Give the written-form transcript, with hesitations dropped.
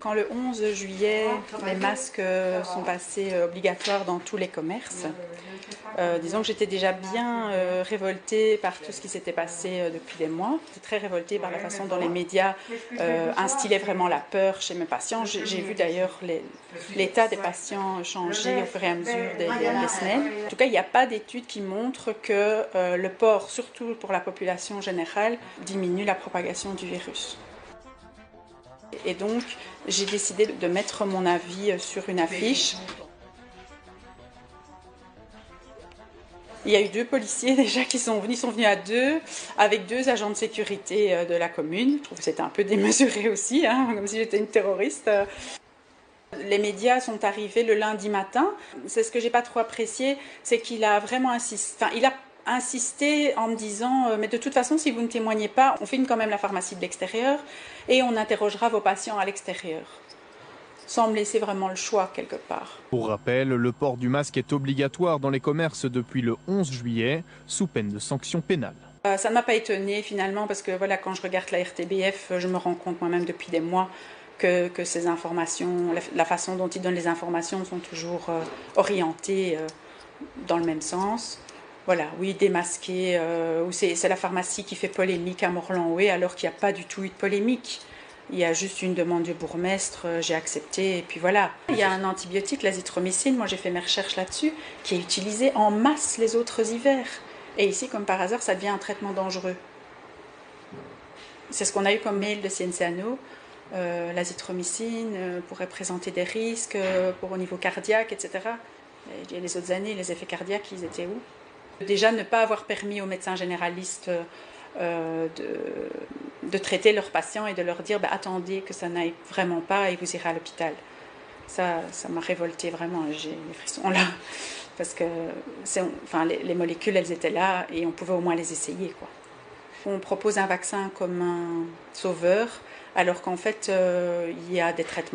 Quand le 11 juillet, les masques sont passés obligatoires dans tous les commerces, disons que j'étais déjà bien révoltée par tout ce qui s'était passé depuis des mois. J'étais très révoltée par la façon dont les médias instillaient vraiment la peur chez mes patients. J'ai vu d'ailleurs l'état des patients changer au fur et à mesure des semaines. En tout cas, il n'y a pas d'études qui montrent que le port, surtout pour la population générale, diminue la propagation du virus. Et donc, j'ai décidé de mettre mon avis sur une affiche. Il y a eu 2 policiers déjà qui sont venus. Ils sont venus à 2, avec 2 agents de sécurité de la commune. Je trouve que c'était un peu démesuré aussi, comme si j'étais une terroriste. Les médias sont arrivés le lundi matin. C'est ce que j'ai pas trop apprécié, c'est qu'il a vraiment insisté. Enfin, il a insisté en me disant mais de toute façon, si vous ne témoignez pas, on filme quand même la pharmacie de l'extérieur et on interrogera vos patients à l'extérieur. Sans me laisser vraiment le choix quelque part. Pour rappel, le port du masque est obligatoire dans les commerces depuis le 11 juillet, sous peine de sanctions pénales. Ça ne m'a pas étonnée finalement parce que voilà, quand je regarde la RTBF, je me rends compte moi-même depuis des mois que ces informations, la façon dont ils donnent les informations sont toujours orientées dans le même sens. Voilà, oui, démasqué, ou c'est la pharmacie qui fait polémique à Morlan-Oué alors qu'il n'y a pas du tout eu de polémique. Il y a juste une demande du bourgmestre, j'ai accepté, et puis voilà. Il y a un antibiotique, l'azithromycine, moi j'ai fait mes recherches là-dessus, qui est utilisé en masse les autres hivers. Et ici, comme par hasard, ça devient un traitement dangereux. C'est ce qu'on a eu comme mail de CNCANO. L'azithromycine pourrait présenter des risques au niveau cardiaque, etc. Et les autres années, les effets cardiaques, ils étaient où? Déjà, ne pas avoir permis aux médecins généralistes de traiter leurs patients et de leur dire attendez que ça n'aille vraiment pas et vous irez à l'hôpital. Ça m'a révoltée vraiment, j'ai les frissons là. Parce que les molécules, elles étaient là et on pouvait au moins les essayer, quoi. On propose un vaccin comme un sauveur, alors qu'en fait, il y a des traitements